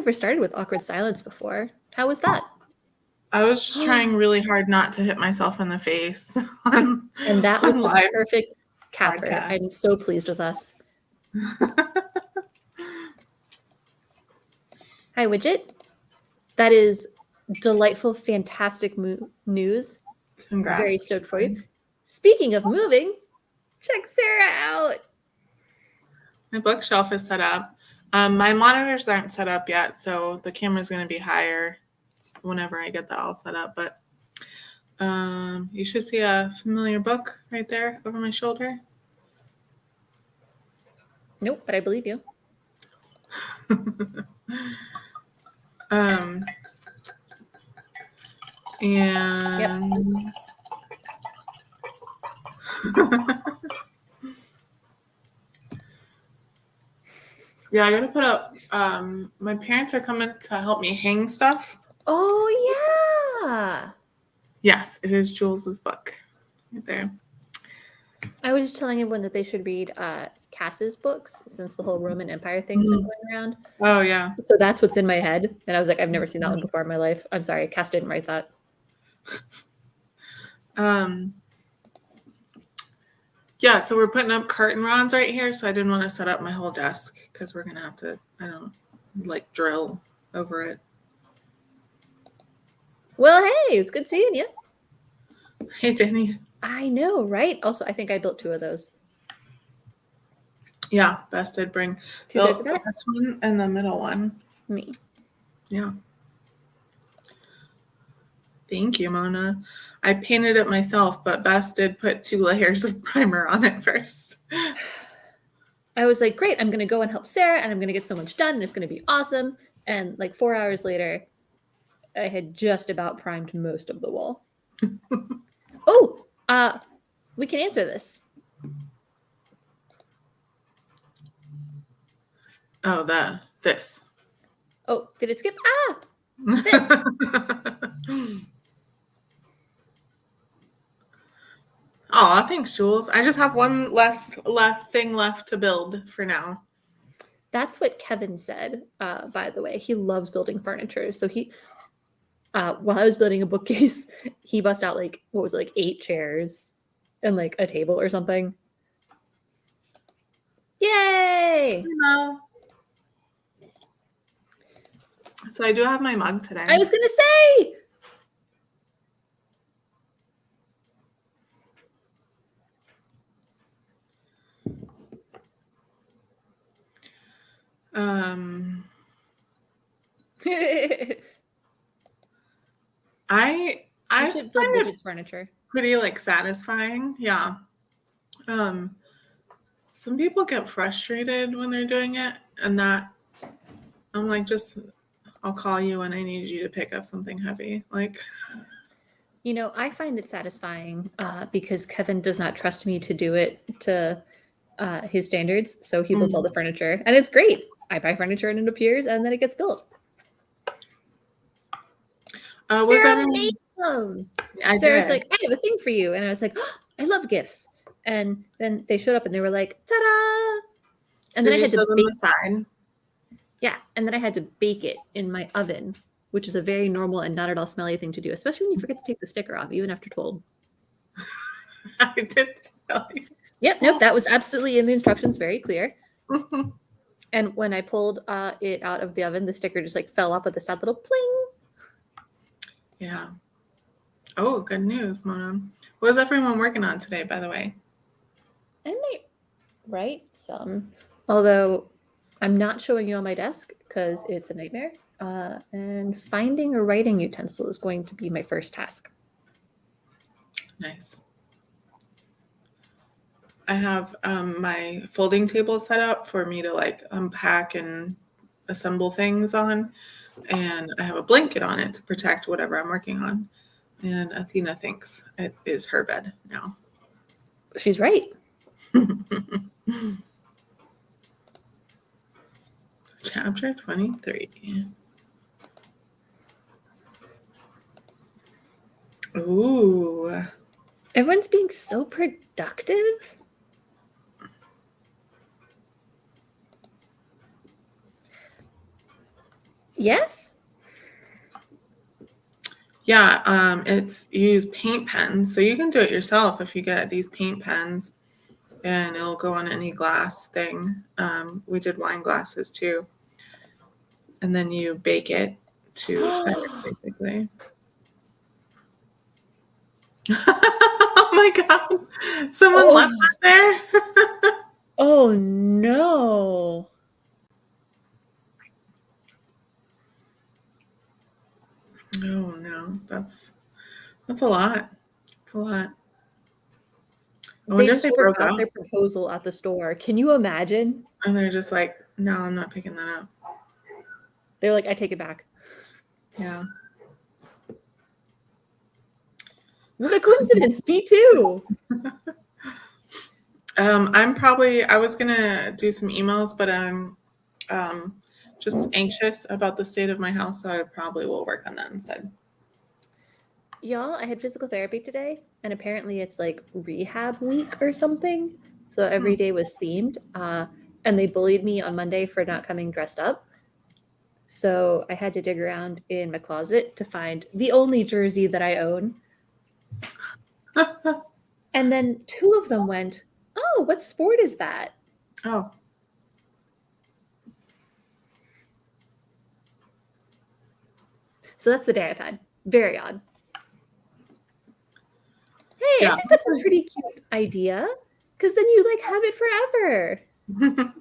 never started with awkward silence before. How was that? I was just trying really hard not to hit myself in the face And that was the live perfect Casper. podcast. I'm so pleased with us. Hi, Widget. That is delightful, fantastic news. Congrats. Very stoked for you. Speaking of moving, check Sarah out. My bookshelf is set up. My monitors aren't set up yet, so the camera's going to be higher whenever I get that all set up. But you should see a familiar book right there over my shoulder. Nope, but I believe you. And Yep. Yeah, I gotta put up. My parents are coming to help me hang stuff. Oh yeah. Yes, it is Jules's book right there. I was just telling everyone that they should read Cass's books since the whole Roman Empire thing's been going around. Oh yeah. So that's what's in my head, and I was like, I've never seen that one before in my life. I'm sorry, Cass didn't write that. Yeah, so we're putting up curtain rods right here, so I didn't want to set up my whole desk because we're gonna have to, drill over it. Well, hey, it's good seeing you. Hey, Jenny. I know, right? Also, I think I built 2 of those. Yeah, Bess did bring 2 bits of that. This one and the middle one. Me. Yeah. Thank you, Mona. I painted it myself, but Bess did put 2 layers of primer on it first. I was like, great, I'm going to go and help Sarah, and I'm going to get so much done, and it's going to be awesome. And like 4 hours later, I had just about primed most of the wall. Oh, we can answer this. Oh, this. Oh, did it skip? This. Oh, thanks, Jules. I just have one thing left to build for now. That's what Kevin said, by the way. He loves building furniture. So he, while I was building a bookcase, he bust out 8 chairs and a table or something. Yay! No. So I do have my mug today. I was going to say! I should build Widget's furniture. Pretty satisfying. Yeah. Some people get frustrated when they're doing it, and that I'm like, I'll call you when I need you to pick up something heavy. I find it satisfying because Kevin does not trust me to do it to his standards. So he builds all the furniture, and it's great. I buy furniture and it appears, and then it gets built. Sarah made them. Sarah's like, I have a thing for you. And I was like, oh, I love gifts. And then they showed up and they were like, ta-da! And then I had to bake the side. Yeah, and then I had to bake it in my oven, which is a very normal and not at all smelly thing to do, especially when you forget to take the sticker off, even after told. I did tell you. Yep, nope, that was absolutely in the instructions, very clear. And when I pulled it out of the oven, the sticker just fell off with a sad little pling. Yeah. Oh, good news, Mona. What is everyone working on today, by the way? I might write some, although I'm not showing you on my desk because it's a nightmare. And finding a writing utensil is going to be my first task. Nice. I have my folding table set up for me to unpack and assemble things on. And I have a blanket on it to protect whatever I'm working on. And Athena thinks it is her bed now. She's right. Chapter 23. Ooh. Everyone's being so productive. Yes? Yeah, it's you use paint pens, so you can do it yourself if you get these paint pens, and it'll go on any glass thing. We did wine glasses too, and then you bake it to set it basically. Oh my god, someone left Oh, that there. oh no. No, no, that's a lot. It's a lot. I They wonder if just they broke forgot up their proposal at the store. Can you imagine? and they're just like, no, I'm not picking that up. They're like, I take it back. Yeah. What a coincidence. Me too. I was gonna do some emails, but I'm just anxious about the state of my house, so I probably will work on that instead. Y'all, I had physical therapy today, and apparently it's like rehab week or something. So every day was themed. And they bullied me on Monday for not coming dressed up. So I had to dig around in my closet to find the only jersey that I own. And then two of them went, oh, what sport is that? Oh, So that's the day I've had. Very odd. Hey, I yeah. think that's a pretty cute idea because then you like have it forever.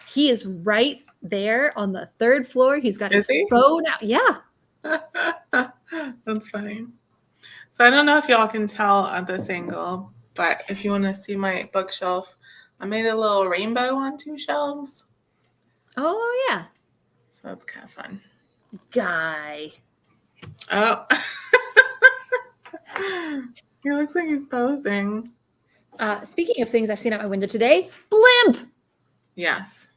He is right there on the third floor. He's got Is his he? phone out. Yeah. That's funny. So I don't know if y'all can tell at this angle, but if you want to see my bookshelf, I made a little rainbow on two shelves. Oh, yeah. So it's kind of fun. Guy. Oh. He looks like he's posing. Speaking of things I've seen out my window today, blimp. Yes.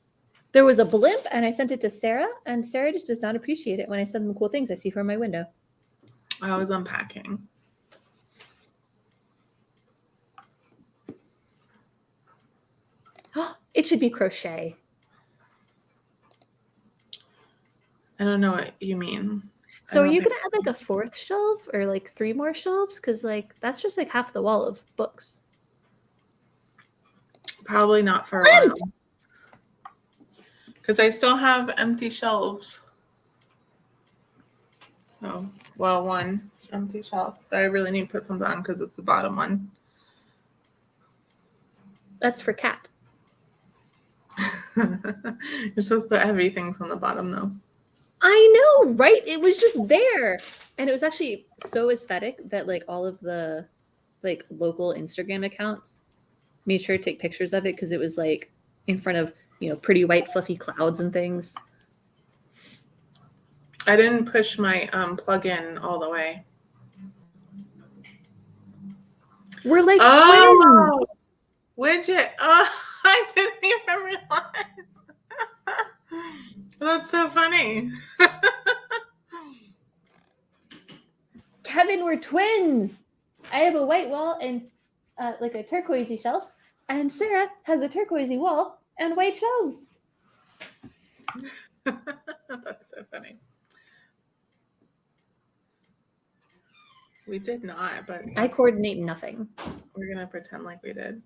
There was a blimp, and I sent it to Sarah, and Sarah just does not appreciate it when I send them cool things I see from my window. I was unpacking. It should be crochet. I don't know what you mean. So are you gonna add like a fourth shelf or like three more shelves? Because like that's just like half the wall of books. Probably not for a while. Because I still have empty shelves. So, well, one empty shelf that I really need to put something on because it's the bottom one. That's for Cat. You're supposed to put heavy things on the bottom, though. I know, right? It was just there. And it was actually so aesthetic that like all of the like local Instagram accounts made sure to take pictures of it because it was like in front of, pretty white fluffy clouds and things. I didn't push my plug-in all the way. We're like twins. Widget. Oh, I didn't even realize. That's so funny. Kevin, we're twins. I have a white wall and like a turquoisey shelf, and Sarah has a turquoisey wall and white shelves. That's so funny. We did not, but I coordinate nothing. we're going to pretend like we did.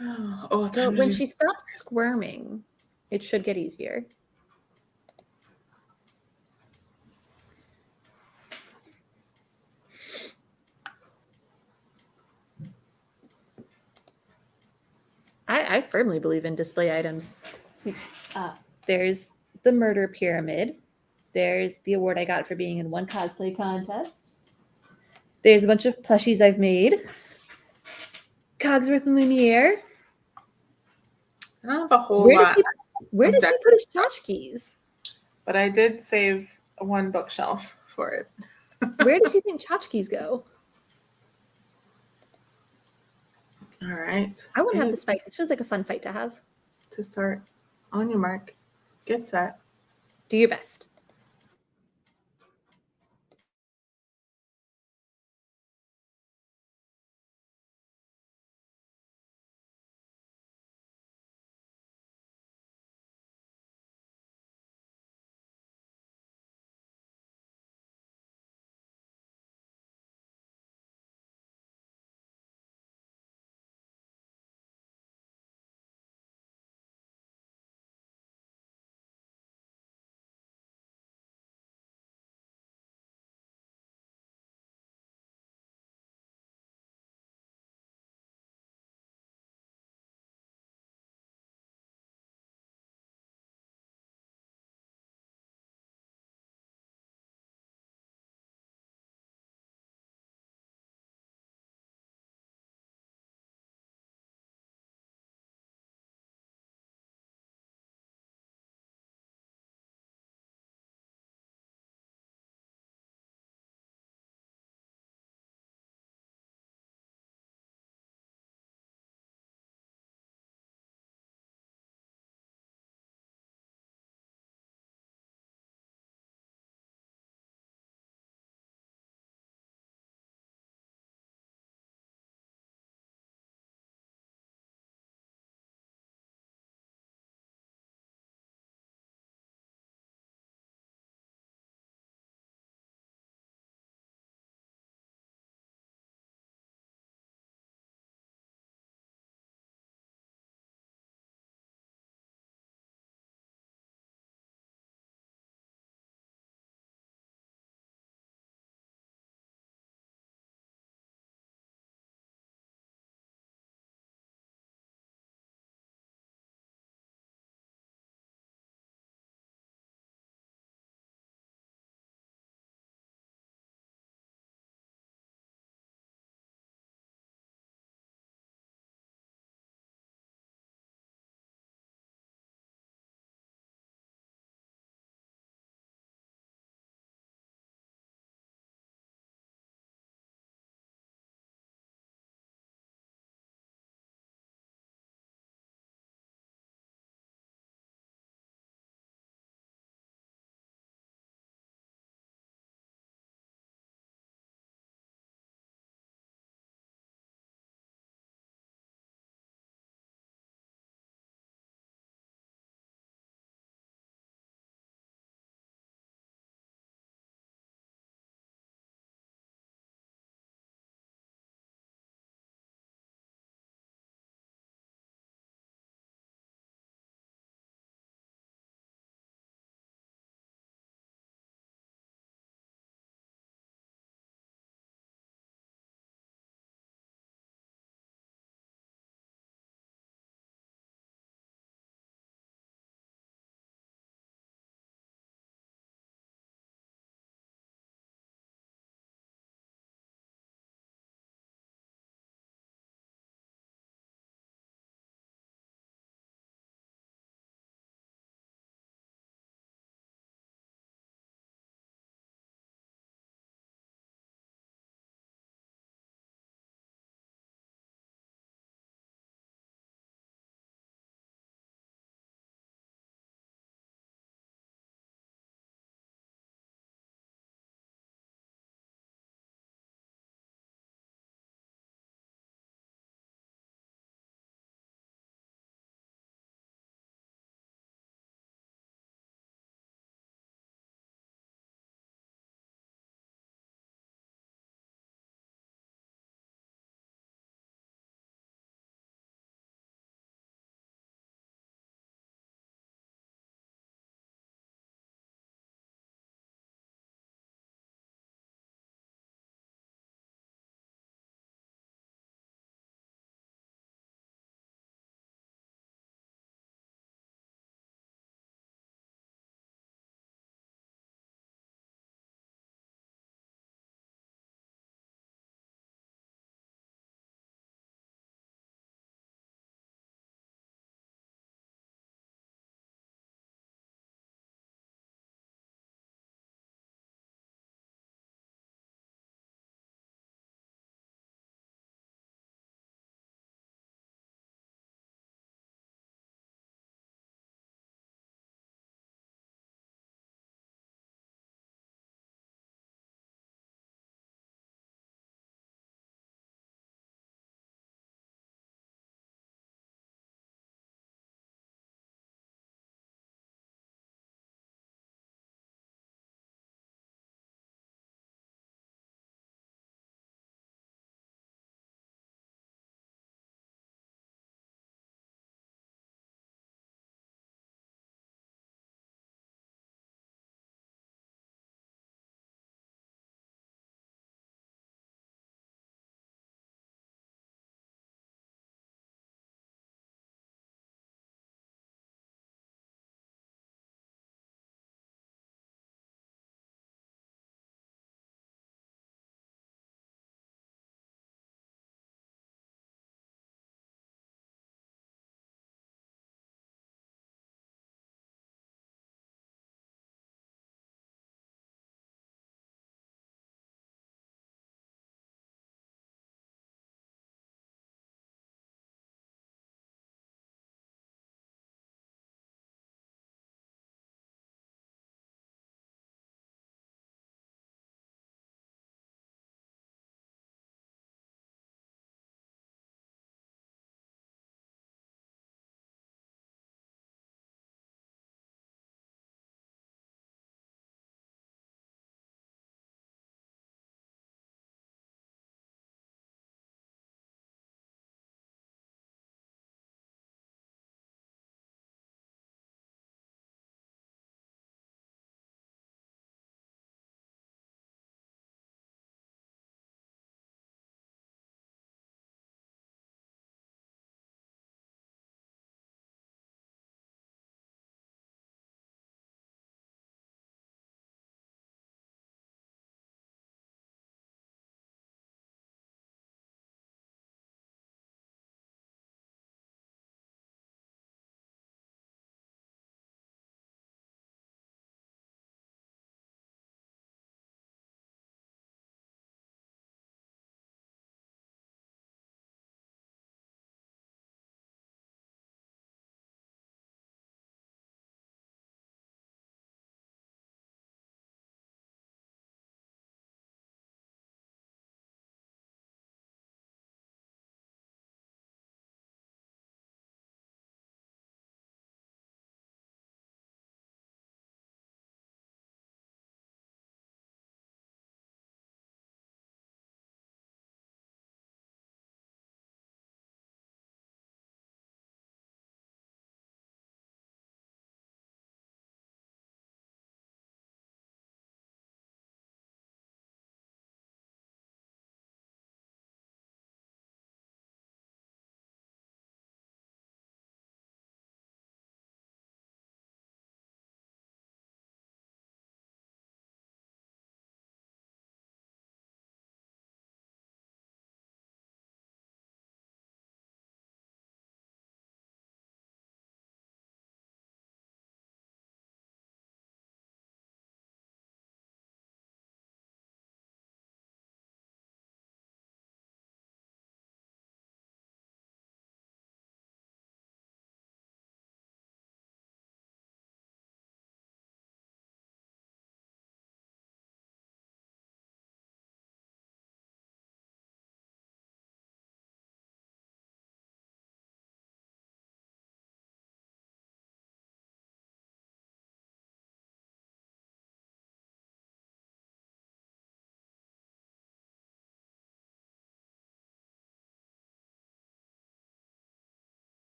Oh, So when she stops squirming, it should get easier. I firmly believe in display items. See, there's the murder pyramid. There's the award I got for being in one cosplay contest. There's a bunch of plushies I've made. Cogsworth and Lumiere. I don't have a whole Where lot. does he put his tchotchkes? But I did save one bookshelf for it. Where does he think tchotchkes go? All right. I want to have this fight. This feels like a fun fight to have. To start, on your mark, get set. Do your best.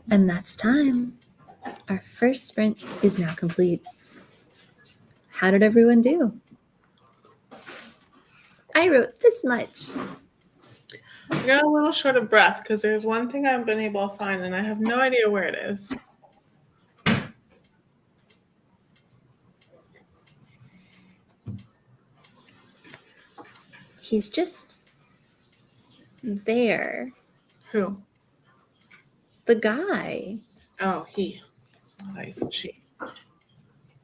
And that's time. Our first sprint is now complete. How did everyone do? I wrote this much. I got a little short of breath because there's one thing I've been able to find, and I have no idea where it is. He's just there. Who? The guy. Oh, he. I thought you said she.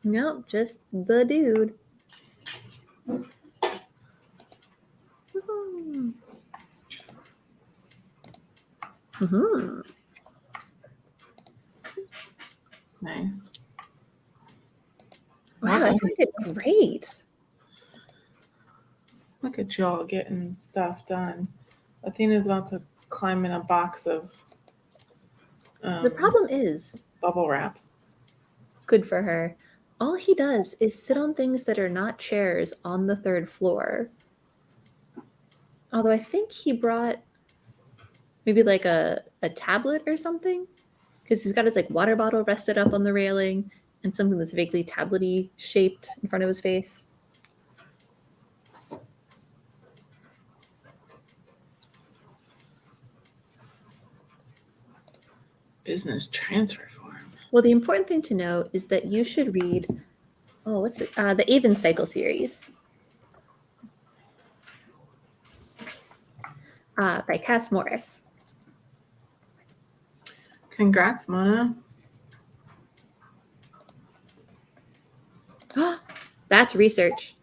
Nope, just the dude. Mm-hmm. Nice. Wow, I find it great. Look at y'all getting stuff done. Athena's about to climb in a box of The problem is, bubble wrap. good for her, all he does is sit on things that are not chairs on the 3rd floor. Although I think he brought maybe like a tablet or something, because he's got his like water bottle rested up on the railing and something that's vaguely tablet-y shaped in front of his face. Business transfer form. Well, the important thing to know is that you should read, what's it? The Avon Cycle series by Cass Morris. Congrats, Mona. That's research.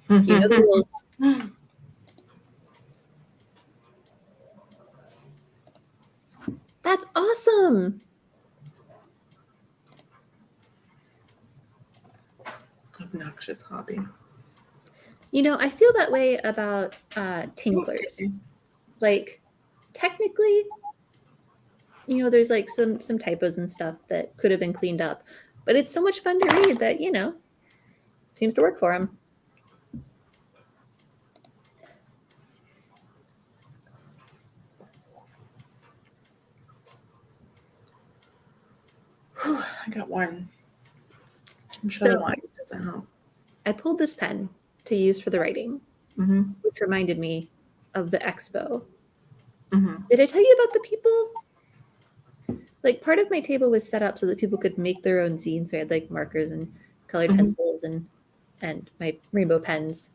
You know the rules. That's awesome. Obnoxious hobby. You know, I feel that way about tinklers. Like, technically, you know, there's like some typos and stuff that could have been cleaned up, but it's so much fun to read that, you know, seems to work for him. I got one. I'm sure why it doesn't help. I pulled this pen to use for the writing, which reminded me of the expo. Did I tell you about the people? Like, part of my table was set up so that people could make their own zines. So I had like markers and colored pencils and my rainbow pens.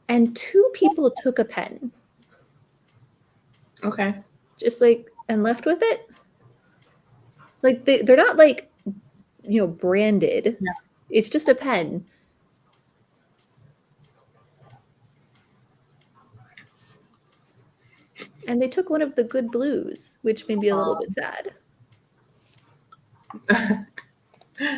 And 2 people took a pen. Okay. Just like, and left with it. Like, they're not like, you know, branded. Yeah. It's just a pen. And they took one of the good blues, which made me a little bit sad.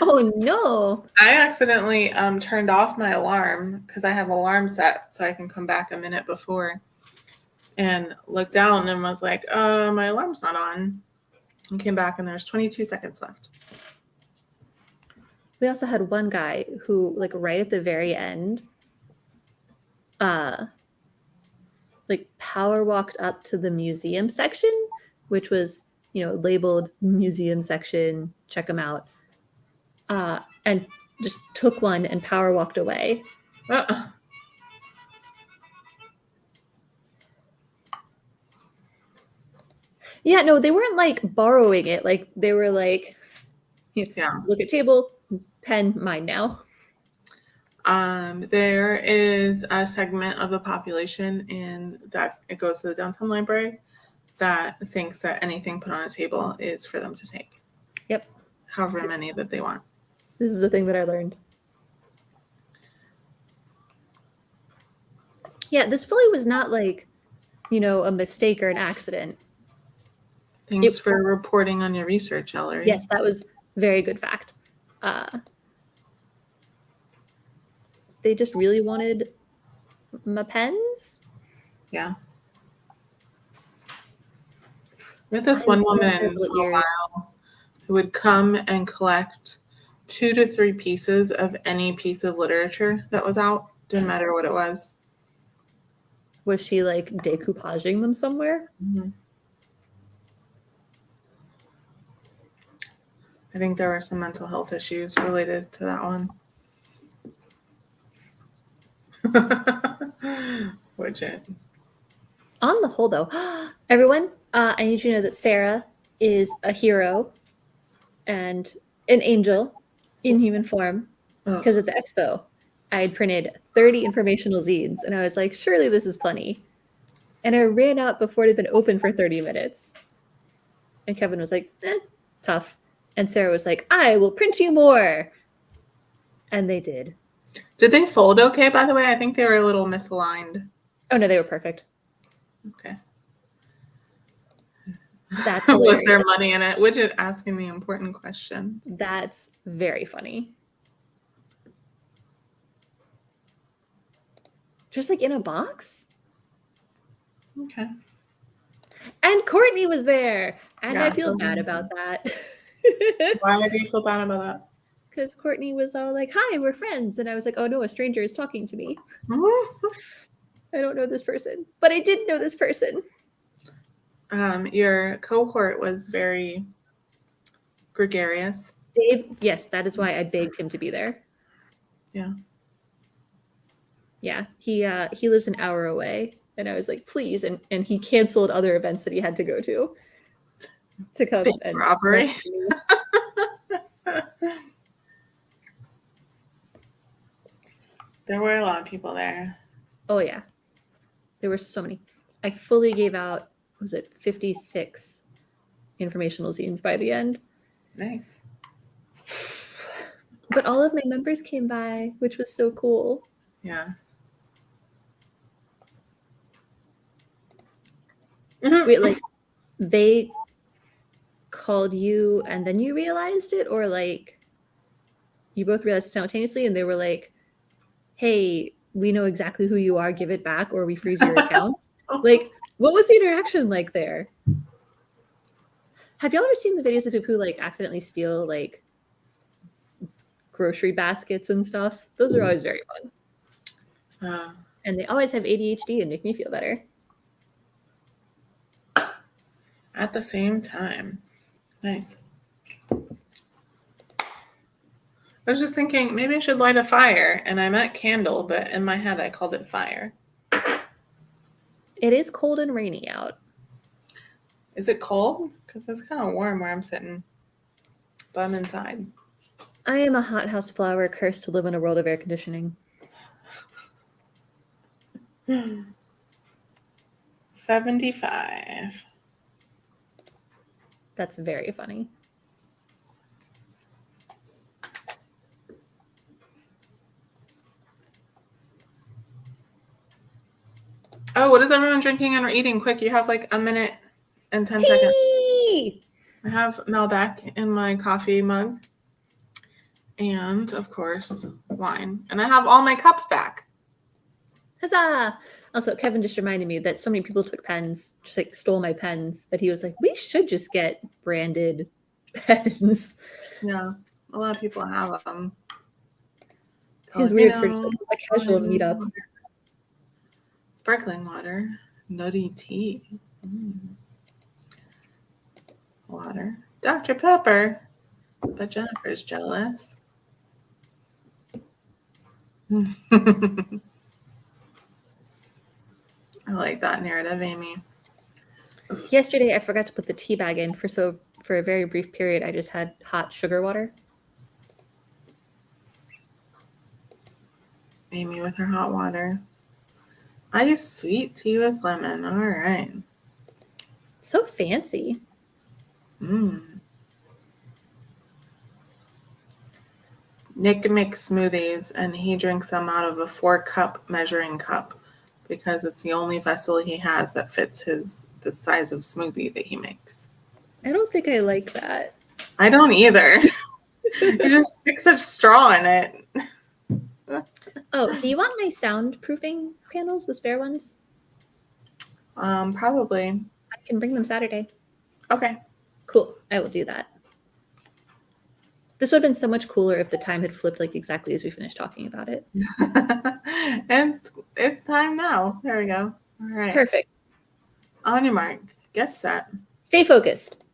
Oh no! I accidentally turned off my alarm because I have alarm set so I can come back a minute before, and looked down and was like, my alarm's not on. And came back and there's 22 seconds left. We also had one guy who, like, right at the very end, like, power walked up to the museum section, which was, you know, labeled museum section, check them out, and just took one and power walked away. Yeah, no, they weren't like borrowing it. Like, they were like, Yeah. Look at table, pen, mine now. There is a segment of the population in that it goes to the downtown library that thinks that anything put on a table is for them to take. Yep. However many that they want. This is the thing that I learned. Yeah, this fully was not like, you know, a mistake or an accident. Thanks for reporting on your research, Ellery. Yes, that was very good fact. They just really wanted my pens. Yeah. We had this one woman for a while who would come and collect 2 to 3 pieces of any piece of literature that was out. Didn't matter what it was. Was she like decoupaging them somewhere? Mm-hmm. I think there were some mental health issues related to that one. Widget. On the whole, though, everyone, I need you to know that Sarah is a hero and an angel in human form. Because at the expo, I had printed 30 informational zines, and I was like, surely this is plenty. And I ran out before it had been open for 30 minutes. And Kevin was like, tough. And Sarah was like, I will print you more. And they did. Did they fold okay, by the way? I think they were a little misaligned. Oh, no, they were perfect. Okay. That's Was there money in it? Widget asking the important questions. That's very funny. Just like in a box? Okay. And Courtney was there. And Yeah, I feel bad about that. Why do you feel bad about that? Because Courtney was all like, hi, we're friends. And I was like, oh no, a stranger is talking to me. I don't know this person. But I did know this person. Your cohort was very gregarious. Dave, yes, that is why I begged him to be there. Yeah. Yeah, he lives an hour away. And I was like, please. And he canceled other events that he had to go to come and robbery. There were a lot of people there. Oh yeah. There were so many. I fully gave out, was it 56 informational zines by the end? Nice. But all of my members came by, which was so cool. Yeah. Wait, like they called you and then you realized it, or like you both realized simultaneously and they were like, hey, we know exactly who you are, give it back or we freeze your accounts? Like, what was the interaction like there? Have y'all ever seen the videos of people who like accidentally steal like grocery baskets and stuff? Those are always very fun. And they always have ADHD and make me feel better. At the same time. Nice. I was just thinking maybe I should light a fire, and I meant candle, but in my head I called it fire. It is cold and rainy out. Is it cold? Because it's kind of warm where I'm sitting, but I'm inside. I am a hothouse flower cursed to live in a world of air conditioning. 75. That's very funny. Oh, what is everyone drinking and eating? Quick, you have like a minute and 10 seconds. I have Malbec in my coffee mug. And, of course, wine. And I have all my cups back. Huzzah! Also, Kevin just reminded me that so many people took pens, just like stole my pens, that he was like, we should just get branded pens. Yeah, a lot of people have them. Seems weird for just like a casual meetup. Sparkling water, nutty tea, water, Dr. Pepper, but Jennifer's jealous. I like that narrative, Amy. Yesterday, I forgot to put the tea bag in for a very brief period. I just had hot sugar water. Amy with her hot water. Iced sweet tea with lemon. All right. So fancy. Nick makes smoothies, and he drinks them out of a 4-cup measuring cup because it's the only vessel he has that fits the size of smoothie that he makes. I don't think I like that. I don't either. You just stick such straw in it. Oh, do you want my soundproofing panels, the spare ones? Probably. I can bring them Saturday. Okay. Cool. I will do that. This would have been so much cooler if the time had flipped like exactly as we finished talking about it. It's time now. There we go. All right. Perfect. On your mark. Get set. Stay focused.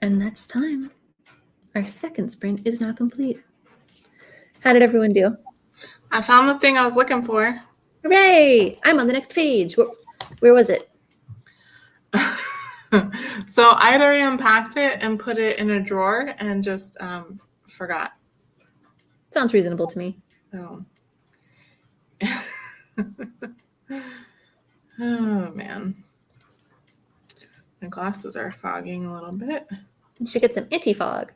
And that's time. Our second sprint is now complete. How did everyone do? I found the thing I was looking for. Hooray! I'm on the next page. Where was it? So I had already unpacked it and put it in a drawer and just forgot. Sounds reasonable to me. So, oh man, my glasses are fogging a little bit. You should get some anti-fog.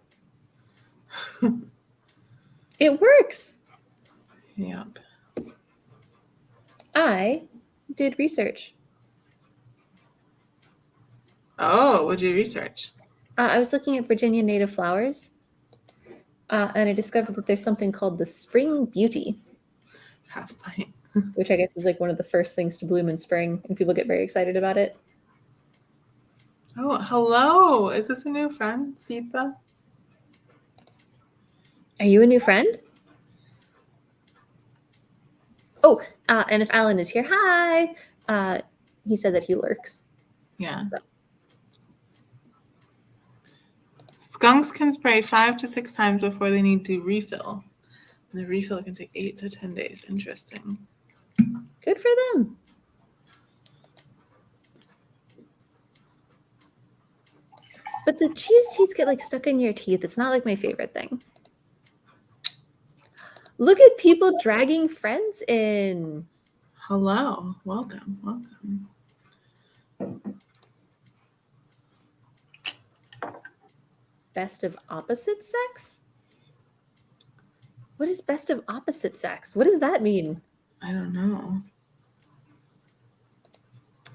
It works. Yep. I did research. Oh, what'd you research? I was looking at Virginia native flowers, and I discovered that there's something called the spring beauty, Half pint. which I guess is like one of the first things to bloom in spring, and people get very excited about it. Oh, hello. Is this a new friend, Sita? Are you a new friend? Oh, and if Alan is here, hi. He said that he lurks. Yeah. So. Skunks can spray 5 to 6 times before they need to refill. And the refill can take 8 to 10 days. Interesting. Good for them. But the chia seeds get like stuck in your teeth. It's not like my favorite thing. Look at people dragging friends in. Hello. Welcome. Welcome. Best of opposite sex? What is best of opposite sex? What does that mean? I don't know.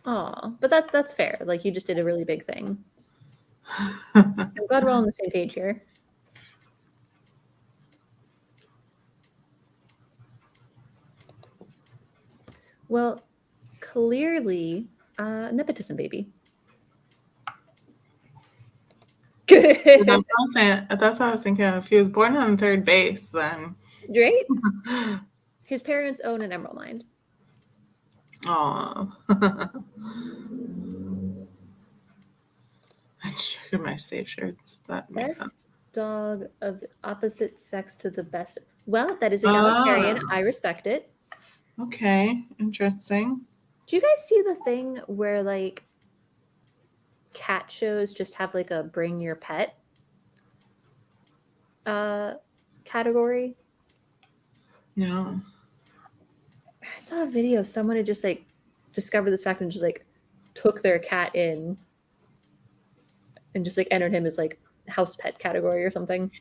Oh, but that's fair. Like you just did a really big thing. I'm glad we're all on the same page here. Well, clearly, nepotism, baby. That's what I was thinking. If he was born on third base, then. Right? His parents own an emerald mine. Aw. I triggered my safe shirts. That makes sense. Best dog of the opposite sex to the best. Well, that is egalitarian. I respect it. Okay, interesting. Do you guys see the thing where like cat shows just have like a bring your pet category? No. I saw a video of someone had just like discovered this fact and just like took their cat in and just like entered him as like house pet category or something.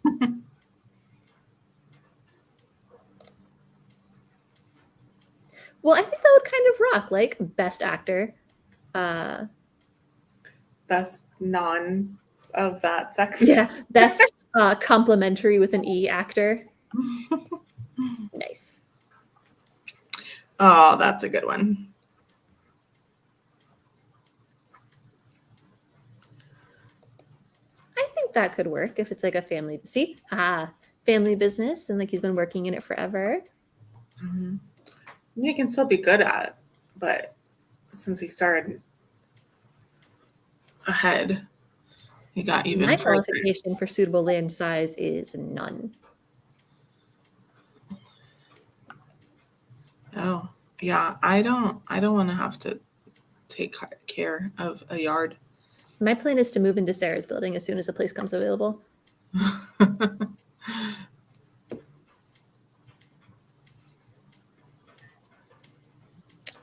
Well, I think that would kind of rock, like best actor. Best non of that sex. Yeah, best complimentary with an E actor. Nice. Oh, that's a good one. I think that could work if it's like a family. See, family business, and like he's been working in it forever. Mm-hmm. He can still be good at it, but since he started ahead, he got even My further. qualification for suitable land size is none. Oh, yeah. I don't want to have to take care of a yard. My plan is to move into Sarah's building as soon as a place comes available.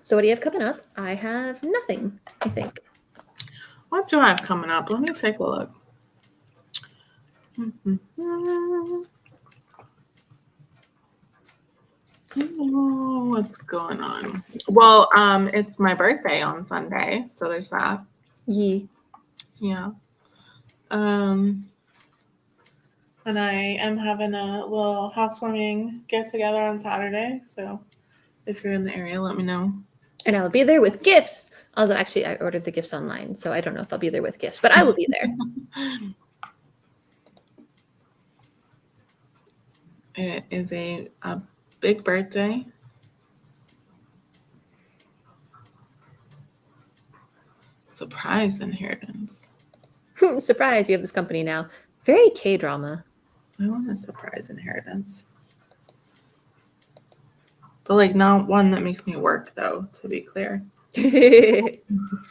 So what do you have coming up? I have nothing, I think. What do I have coming up? Let me take a look. Oh, what's going on? Well, it's my birthday on Sunday, so there's that. Yee. Yeah. And I am having a little housewarming get together on Saturday. So if you're in the area, let me know. And I will be there with gifts. Although actually I ordered the gifts online, so I don't know if I'll be there with gifts, but I will be there. It is a big birthday. Surprise inheritance. Surprise, you have this company now. Very K-drama. I want a surprise inheritance. But like not one that makes me work though, to be clear. Yeah,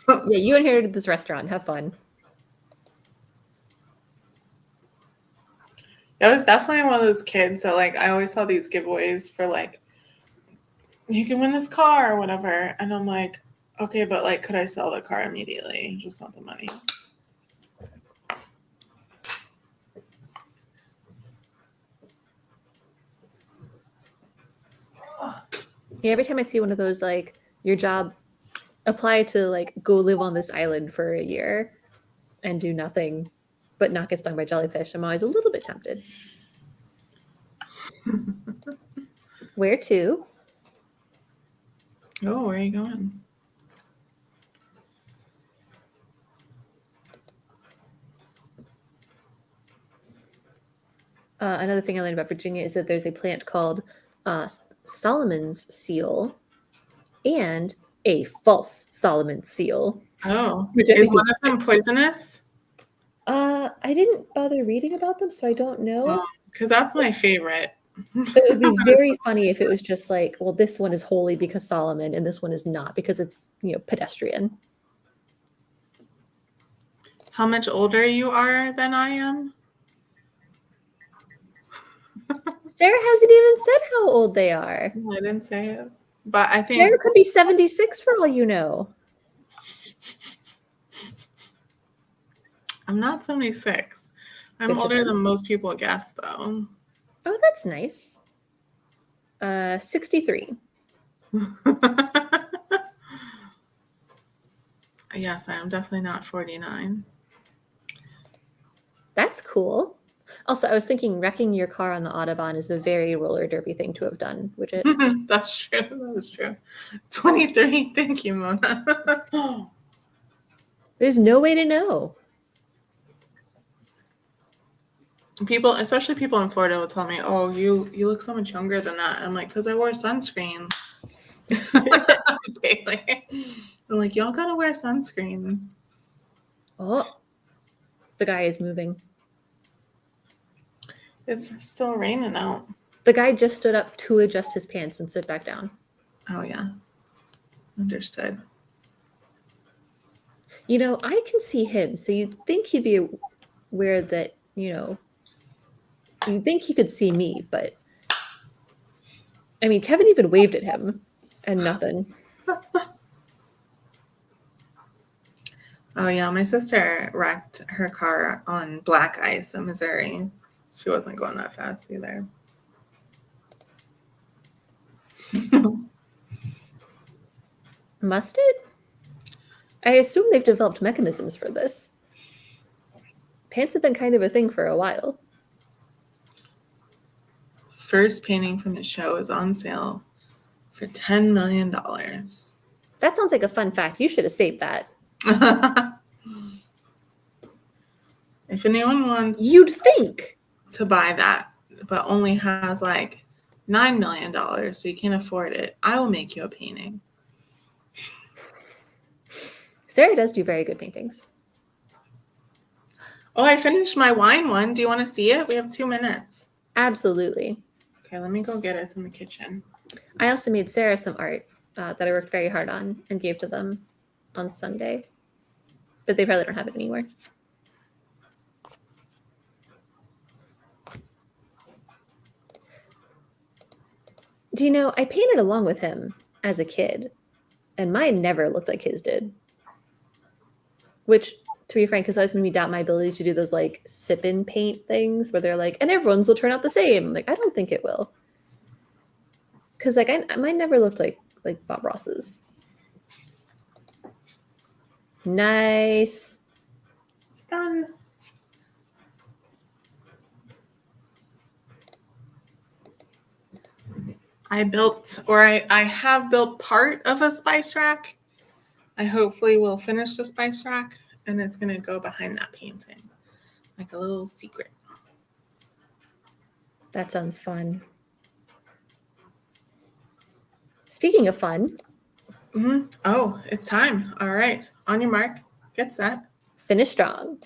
you inherited this restaurant. Have fun. I was definitely one of those kids that like I always saw these giveaways for like you can win this car or whatever. And I'm like, okay, but like could I sell the car immediately? I just want the money. Yeah, every time I see one of those, like, your job, apply to, like, go live on this island for a year and do nothing but not get stung by jellyfish, I'm always a little bit tempted. Where to? Oh, where are you going? Another thing I learned about Virginia is that there's a plant called Solomon's seal and a false Solomon's seal. Oh, Which I is think one is of them poisonous? I didn't bother reading about them, so I don't know. Because that's my favorite. But it would be very funny if it was just like, well, this one is holy because Solomon, and this one is not because it's, pedestrian. How much older you are than I am? Sarah hasn't even said how old they are. I didn't say it. But I think Sarah could be 76 for all you know. I'm not 76. I'm Good for older them. than most people guess, though. Oh, that's nice. 63. Yes, I am definitely not 49. That's cool. Also, I was thinking wrecking your car on the Autobahn is a very roller derby thing to have done, which it? That's true. That is true. 23. Thank you, Mona. There's no way to know. People, especially people in Florida, will tell me, "Oh, you look so much younger than that." I'm like, "Cause I wore sunscreen." Daily. I'm like, "Y'all gotta wear sunscreen." Oh, the guy is moving. It's still raining out. The guy just stood up to adjust his pants and sit back down. Oh yeah, understood. I can see him, so you'd think he'd be aware that, you'd think he could see me, but I mean, Kevin even waved at him and nothing. Oh yeah, my sister wrecked her car on black ice in Missouri. She wasn't going that fast either. Must it? I assume they've developed mechanisms for this. Pants have been kind of a thing for a while. First painting from the show is on sale for $10 million. That sounds like a fun fact. You should have saved that. If anyone wants You'd think. to buy that, but only has like $9 million, so you can't afford it, I will make you a painting. Sarah does do very good paintings. Oh, I finished my wine one. Do you want to see it? We have 2 minutes. Absolutely. Okay, let me go get it. It's in the kitchen. I also made Sarah some art that I worked very hard on and gave to them on Sunday. But they probably don't have it anymore. Do you know, I painted along with him as a kid, and mine never looked like his did. Which, to be frank, has always made me doubt my ability to do those like sip and paint things where they're like, and everyone's will turn out the same. Like, I don't think it will. Because like mine never looked like Bob Ross's. Nice. It's done. I have built part of a spice rack. I hopefully will finish the spice rack, and it's going to go behind that painting. Like a little secret. That sounds fun. Speaking of fun. Oh, it's time. All right. On your mark. Get set. Finish strong.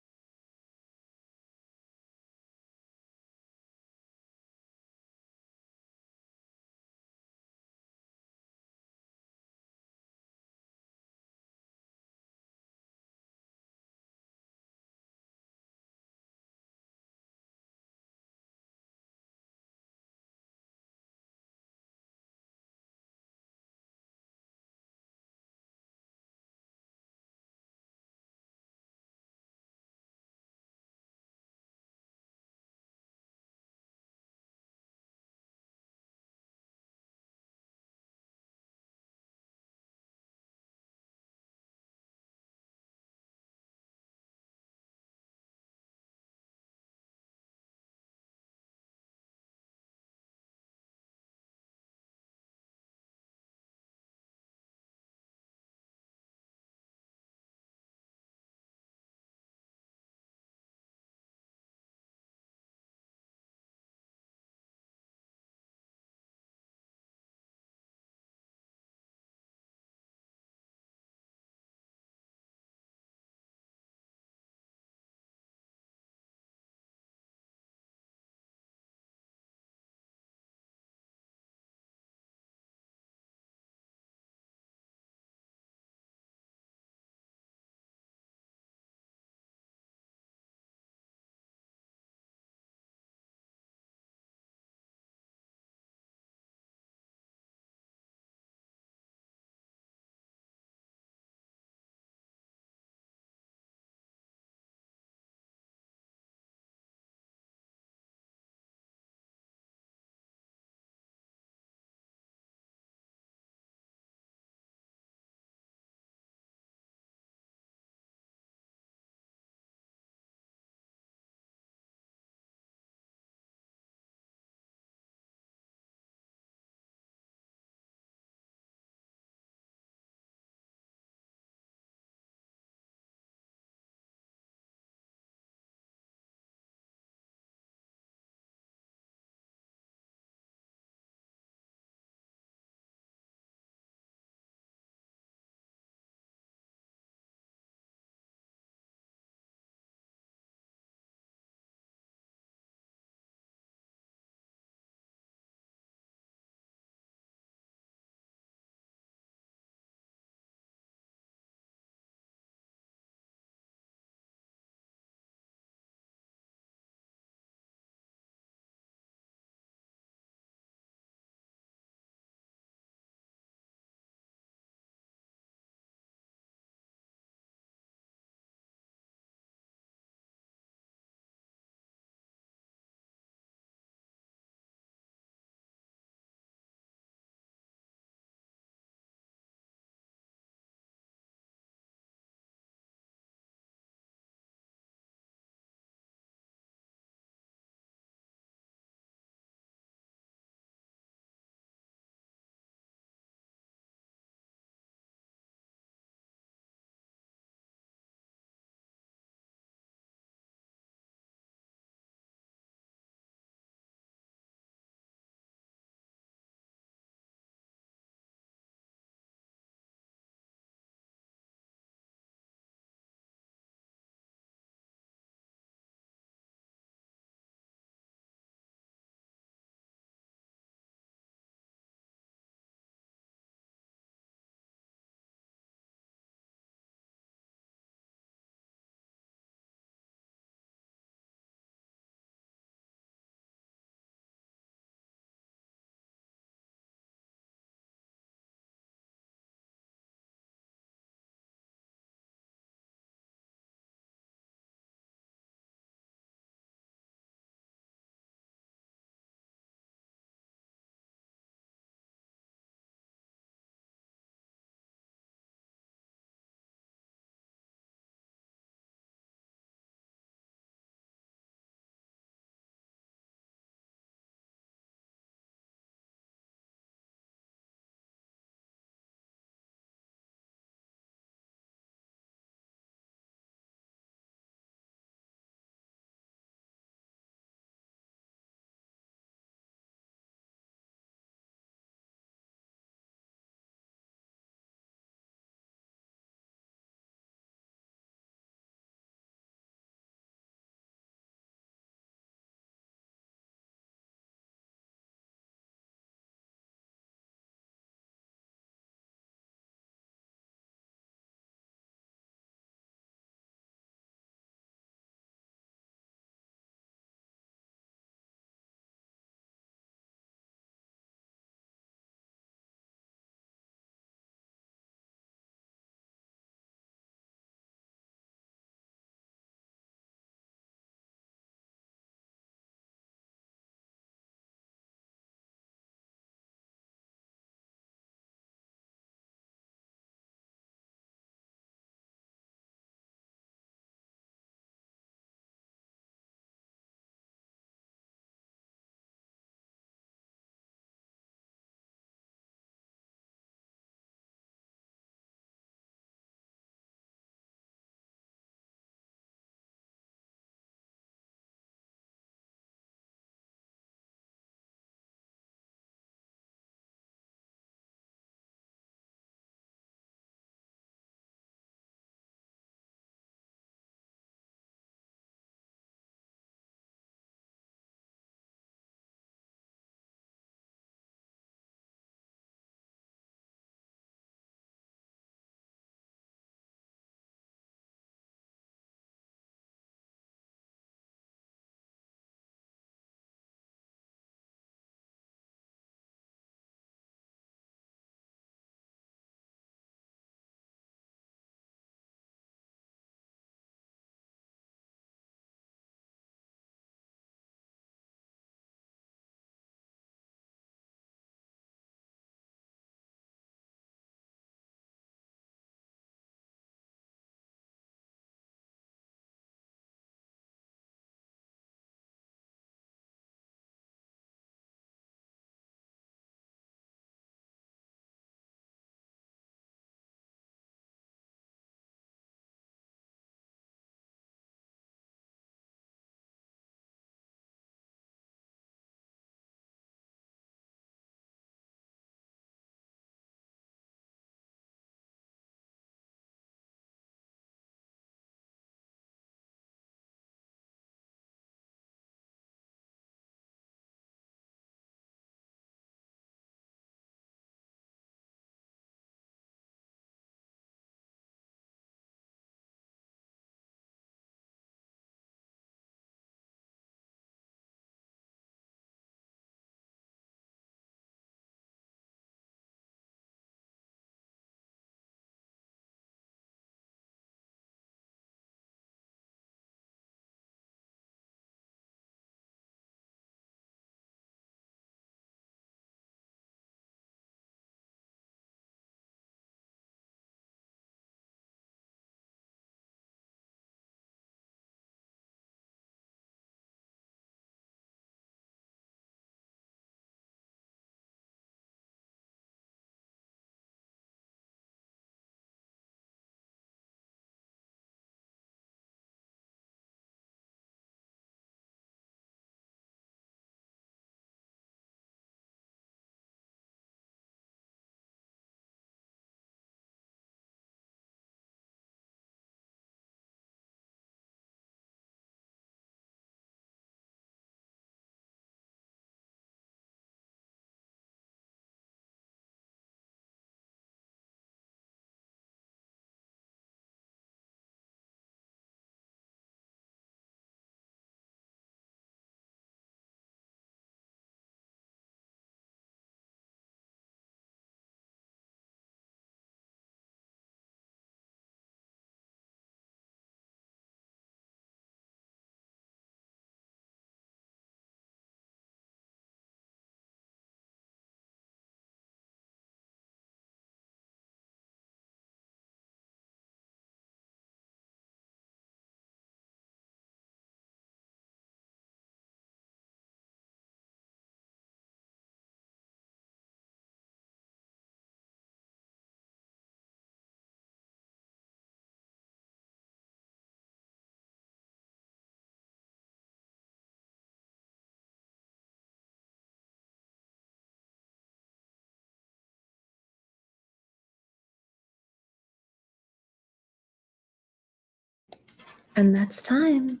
And that's time.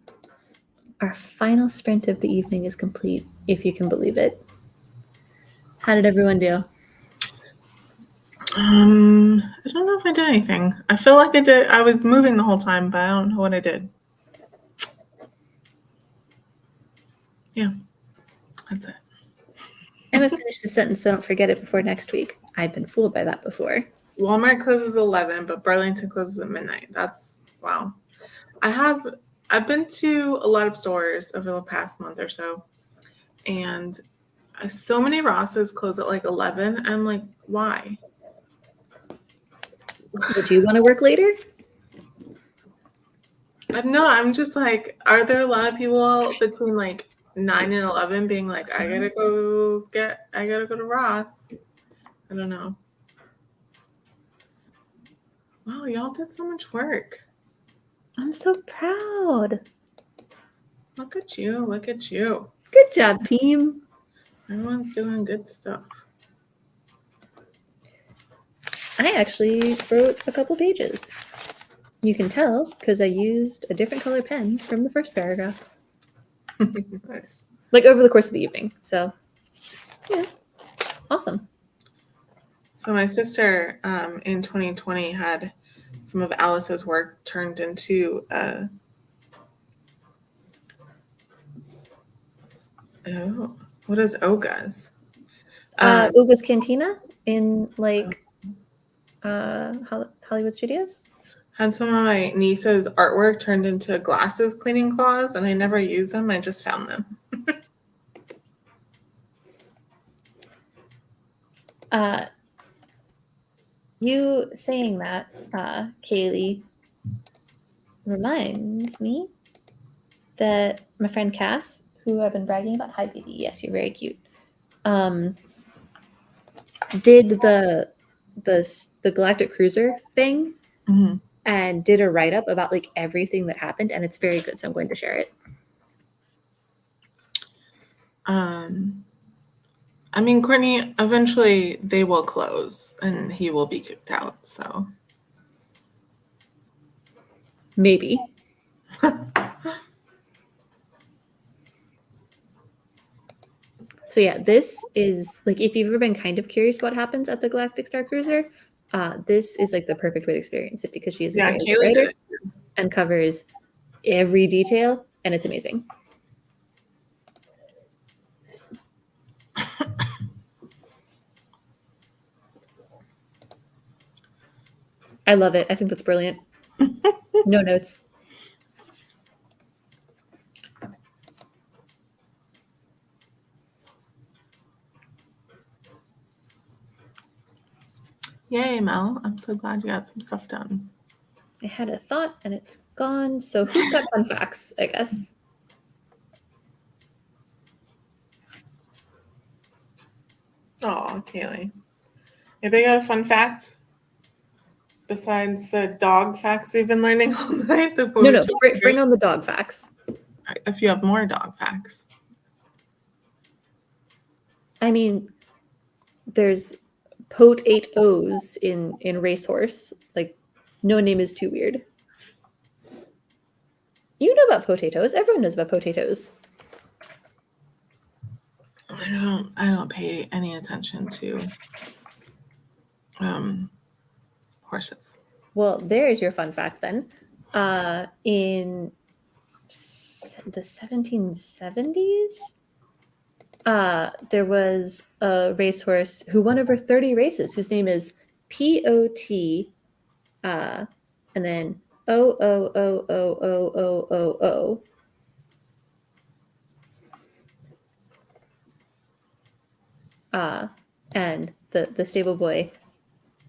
Our final sprint of the evening is complete, if you can believe it. How did everyone do? I don't know if I did anything. I feel like I did. I was moving the whole time, but I don't know what I did. Yeah, that's it. I'm going to finish the sentence so I don't forget it before next week. I've been fooled by that before. Walmart closes 11, but Burlington closes at midnight. That's wow. I've been to a lot of stores over the past month or so, and so many Rosses close at like 11. I'm like, why? Would you want to work later? No, I'm just like, are there a lot of people between like 9 and 11 being like, I gotta go to Ross? I don't know. Wow, y'all did so much work. I'm so proud. Look at you. Look at you. Good job, team. Everyone's doing good stuff. I actually wrote a couple pages. You can tell because I used a different color pen from the first paragraph. Nice. Like over the course of the evening. So, yeah. Awesome. So my sister in 2020 had some of Alice's work turned into what is Oga's? Uga's Cantina in like Hollywood Studios. Had some of my niece's artwork turned into glasses cleaning claws, and I never used them. I just found them. You saying that, Kaylee, reminds me that my friend Cass, who I've been bragging about, hi baby, yes, you're very cute, did the Galactic Cruiser thing and did a write-up about like everything that happened, and it's very good, so I'm going to share it. I mean, Courtney, eventually they will close and he will be kicked out, so. Maybe. So yeah, this is like, if you've ever been kind of curious what happens at the Galactic Star Cruiser, this is like the perfect way to experience it because she is a very good writer and covers every detail, and it's amazing. I love it. I think that's brilliant. No notes. Yay, Mel. I'm so glad you got some stuff done. I had a thought and it's gone. So who's got fun facts, I guess? Oh, Kaylee. Anybody got a fun fact? Besides the dog facts we've been learning all night? No, bring on the dog facts. If you have more dog facts. I mean, there's potatoes in racehorse. Like, no name is too weird. You know about potatoes. Everyone knows about potatoes. I don't pay any attention to horses. Well, there's your fun fact then. In the 1770s, there was a racehorse who won over 30 races, whose name is P-O-T, and then O-O-O-O-O-O-O-O. And the stable boy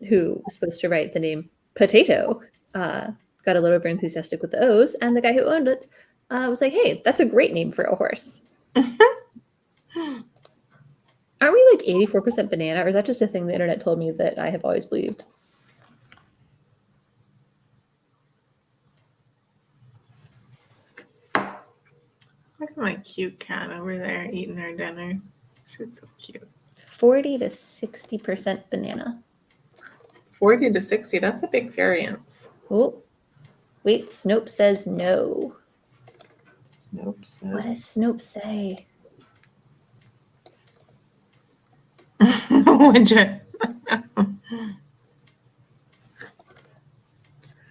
who was supposed to write the name Potato got a little over enthusiastic with the O's, and the guy who owned it was like, hey, that's a great name for a horse. Aren't we like 84% banana, or is that just a thing the internet told me that I have always believed? Look at my cute cat over there eating her dinner. She's so cute. 40 to 60% banana. 40 to 60, that's a big variance. Oh, Wait, Snope says no. Snope says. What does Snope say? Widget.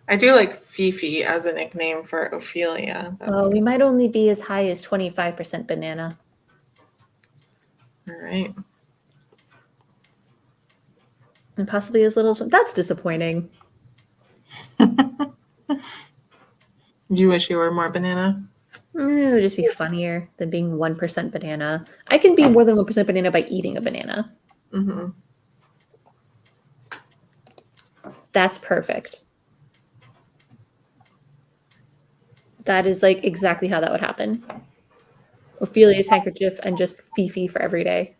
I do like Fifi as a nickname for Ophelia. Oh, we might only be as high as 25% banana. All right. And possibly as little as... That's disappointing. Do you wish you were more banana? It would just be funnier than being 1% banana. I can be more than 1% banana by eating a banana. Mm-hmm. That's perfect. That is like exactly how that would happen. Ophelia's handkerchief and just Fifi for every day.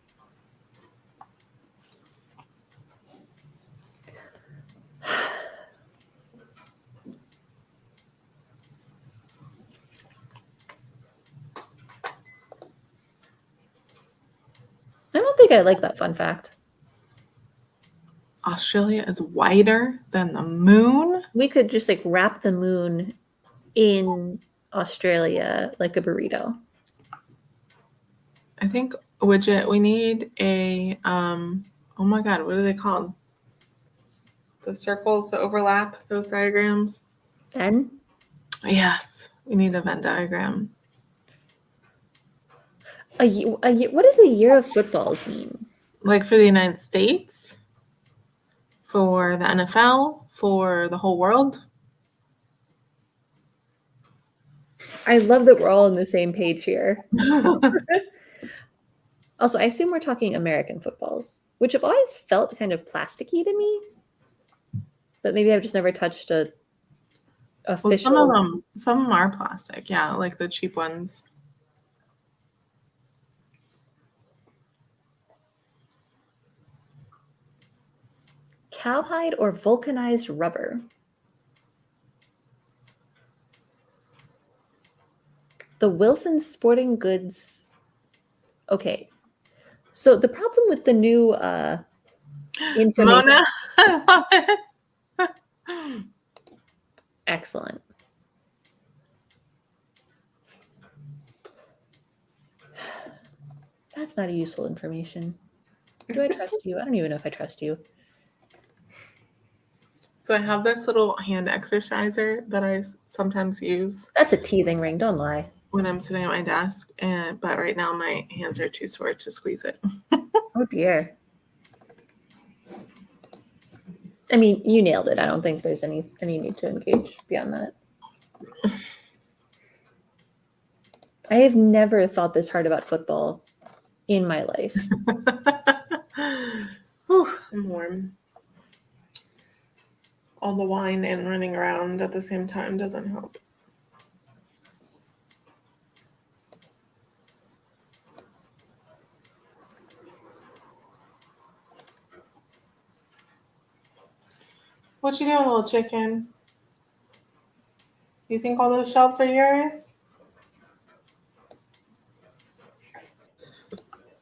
I don't think I like that fun fact. Australia is whiter than the moon. We could just like wrap the moon in Australia like a burrito. I think, Widget, we need a oh my god, what are they called? The circles that overlap those diagrams? Then Yes, we need a Venn diagram. what does a year of footballs mean? Like for the United States, for the NFL, for the whole world. I love that we're all on the same page here. Also, I assume we're talking American footballs, which have always felt kind of plasticky to me. But maybe I've just never touched a official. Well, some of them are plastic, yeah, like the cheap ones. Cowhide or vulcanized rubber? The Wilson Sporting Goods. Okay. So the problem with the new information. Mona, I love it. Excellent. That's not a useful information. Do I trust you? I don't even know if I trust you. So I have this little hand exerciser that I sometimes use. That's a teething ring, don't lie. When I'm sitting at my desk, but right now my hands are too sore to squeeze it. Oh dear. I mean, you nailed it. I don't think there's any need to engage beyond that. I have never thought this hard about football in my life. Whew, I'm warm. All the wine and running around at the same time doesn't help. What you doing, little chicken? You think all those shelves are yours?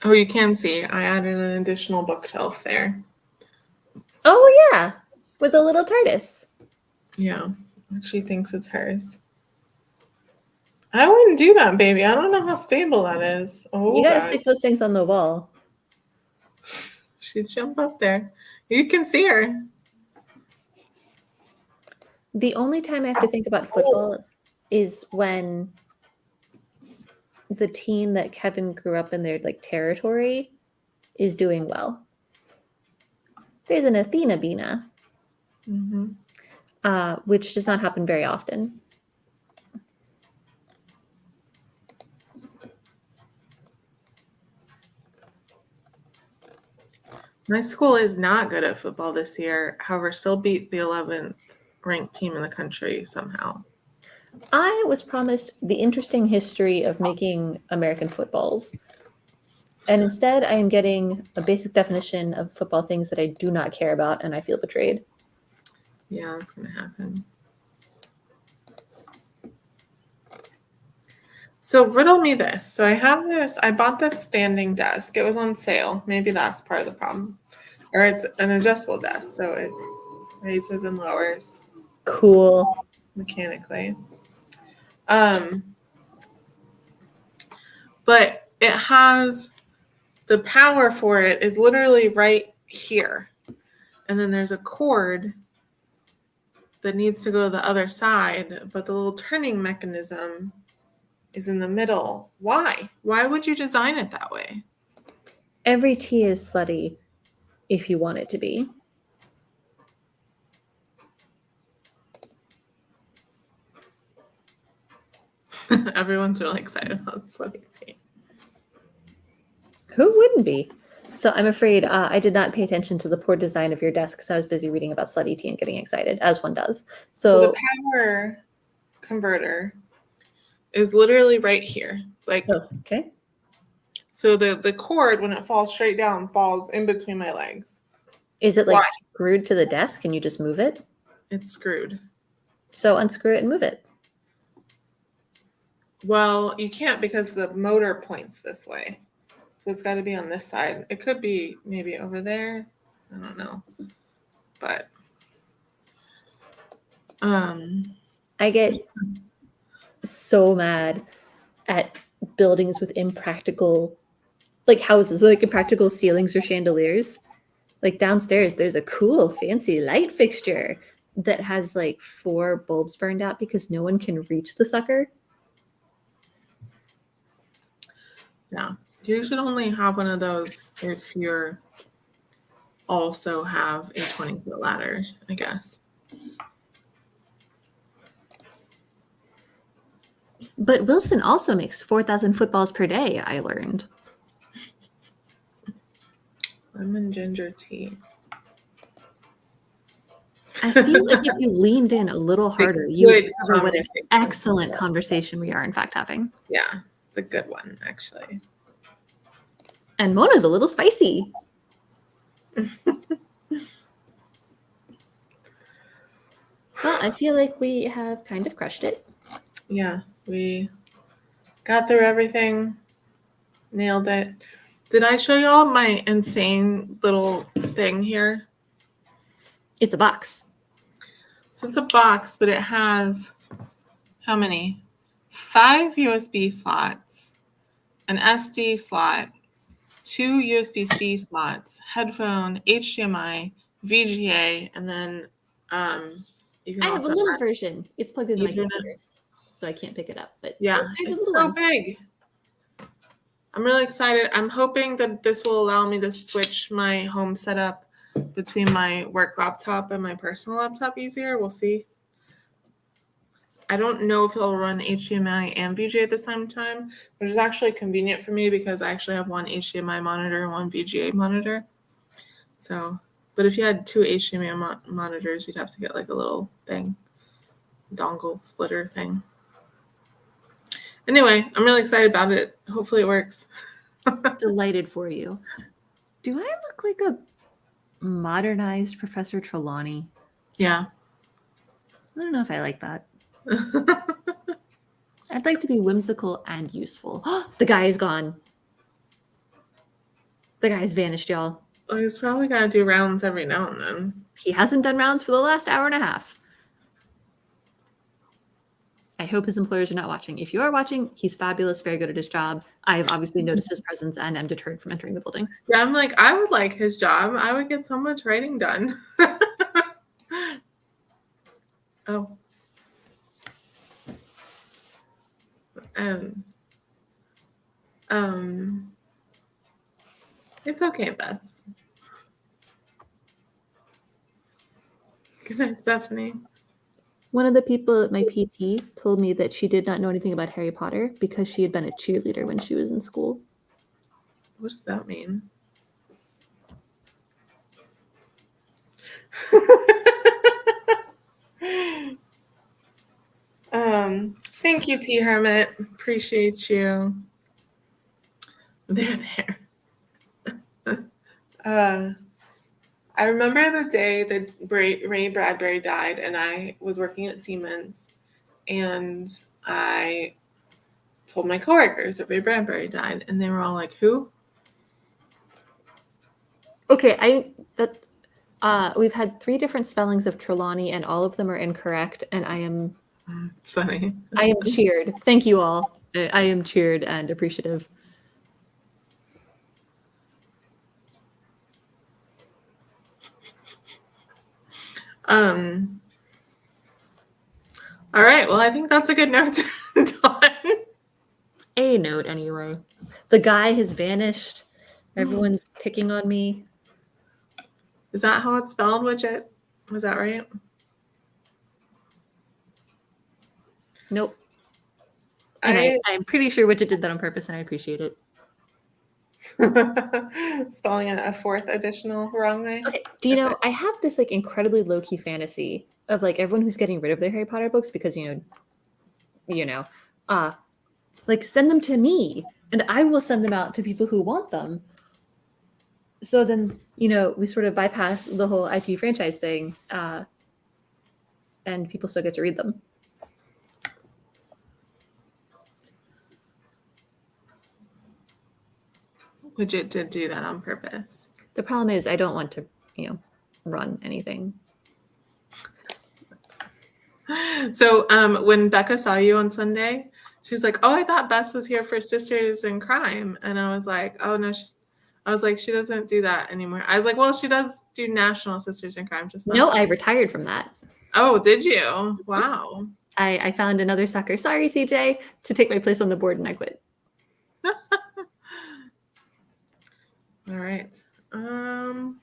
Oh, you can see I added an additional bookshelf there. Oh yeah, with a little TARDIS. Yeah, she thinks it's hers. I wouldn't do that, baby. I don't know how stable that is. Oh, you gotta God. stick those things on the wall. She'd jump up there. You can see her. The only time I have to think about football is when the team that Kevin grew up in their like territory is doing well. There's an Athena Bina, which does not happen very often. My school is not good at football this year. However, still beat the 11th ranked team in the country somehow. I was promised the interesting history of making American footballs. And instead, I am getting a basic definition of football things that I do not care about, and I feel betrayed. Yeah, that's going to happen. So riddle me this. So I have this. I bought this standing desk. It was on sale. Maybe that's part of the problem. Or it's an adjustable desk, so it raises and lowers. Cool. mechanically. But it has the power for it is literally right here. And then there's a cord that needs to go to the other side, but the little turning mechanism is in the middle. Why? Why would you design it that way? Every tea is slutty if you want it to be. Everyone's really excited about this slutty tea. Who wouldn't be? So I'm afraid I did not pay attention to the poor design of your desk because I was busy reading about slutty tea and getting excited, as one does. So So the power converter is literally right here. Like, okay. so the cord, when it falls straight down, falls in between my legs. Is it like Why? screwed to the desk? Can you just move it? It's screwed. So unscrew it and move it. Well, you can't because the motor points this way. So it's got to be on this side. It could be maybe over there. I don't know. But I get so mad at buildings with impractical, like houses with like impractical ceilings or chandeliers. Like downstairs, there's a cool, fancy light fixture that has like 4 bulbs burned out because no one can reach the sucker. yeah, you should only have one of those if you're also have a 20-foot ladder, I guess. But Wilson also makes 4,000 footballs per day, I learned. Lemon ginger tea. I feel like if you leaned in a little harder, you would discover what an excellent conversation we are, in fact, having. Yeah, it's a good one, actually. And Mona's a little spicy. Well, I feel like we have kind of crushed it. Yeah, we got through everything. Nailed it. Did I show y'all my insane little thing here? It's a box. So it's a box, but it has how many? 5 USB slots, an SD slot, 2 USB-C slots, headphone, HDMI, VGA, and then you can I have also a little add version. It's plugged into my Ethernet. computer, so I can't pick it up. But Yeah, it's so big. I'm really excited. I'm hoping that this will allow me to switch my home setup between my work laptop and my personal laptop easier. We'll see. I don't know if it'll run HDMI and VGA at the same time, which is actually convenient for me because I actually have one HDMI monitor and one VGA monitor. So, but if you had 2 HDMI monitors, you'd have to get like a little thing, dongle splitter thing. Anyway, I'm really excited about it. Hopefully it works. Delighted for you. Do I look like a modernized Professor Trelawney? Yeah. I don't know if I like that. I'd like to be whimsical and useful. The guy is gone. The guy's vanished, y'all. Well, he's probably got to do rounds every now and then. He hasn't done rounds for the last hour and a half. I hope his employers are not watching. If you are watching, he's fabulous, very good at his job. I have obviously noticed his presence and am deterred from entering the building. Yeah, I'm like, I would like his job. I would get so much writing done. Oh. It's okay, Bess. Good night, Stephanie. One of the people at my PT told me that she did not know anything about Harry Potter because she had been a cheerleader when she was in school. What does that mean? Thank you, T Hermit. Appreciate you. They're there. I remember the day that Ray Bradbury died, and I was working at Siemens, and I told my coworkers that Ray Bradbury died, and they were all like, "Who?" Okay, we've had 3 different spellings of Trelawney, and all of them are incorrect, and I am It's funny. I am cheered. Thank you all. I am cheered and appreciative. All right. Well, I think that's a good note to end on. A note, anyway. The guy has vanished. Everyone's picking on me. Is that how it's spelled, Widget? Was that right? Nope. And I'm pretty sure Widget did that on purpose, and I appreciate it. Spelling it a fourth additional wrong way. Okay. Do you know, I have this like incredibly low-key fantasy of like everyone who's getting rid of their Harry Potter books because like send them to me and I will send them out to people who want them. So then, we sort of bypass the whole IP franchise thing, and people still get to read them. Widget did do that on purpose. The problem is I don't want to, run anything. So when Becca saw you on Sunday, she was like, "Oh, I thought Bess was here for Sisters in Crime," and I was like, "Oh no." I was like, she doesn't do that anymore. I was like, well, she does do National Sisters in Crime, just not. No, I retired from that. Oh, did you? Wow. I found another sucker. Sorry, CJ, to take my place on the board, and I quit. All right. I'm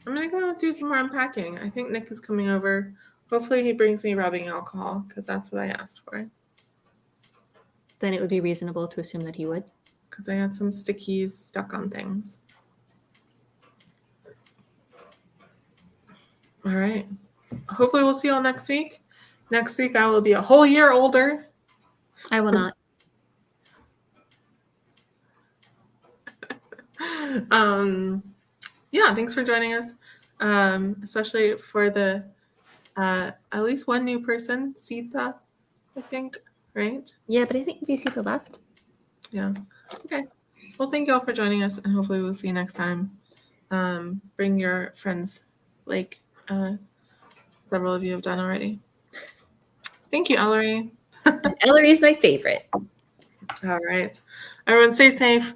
gonna go do some more unpacking. I think Nick is coming over. Hopefully he brings me rubbing alcohol because that's what I asked for. Then it would be reasonable to assume that he would. Because I had some stickies stuck on things. All right. Hopefully we'll see you all next week. Next week I will be a whole year older. I will not. Yeah, thanks for joining us. Especially for the at least one new person, Sita, I think, right? Yeah, but I think maybe Sita left. Yeah. Okay. Well, thank you all for joining us, and hopefully we'll see you next time. Bring your friends, like several of you have done already. Thank you, Ellery. Ellery is my favorite. All right. Everyone stay safe.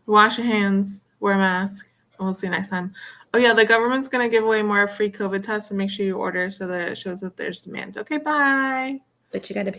Wash your hands. Wear a mask. And we'll see you next time. Oh, yeah. The government's going to give away more free COVID tests, and make sure you order so that it shows that there's demand. Okay, bye. But you got to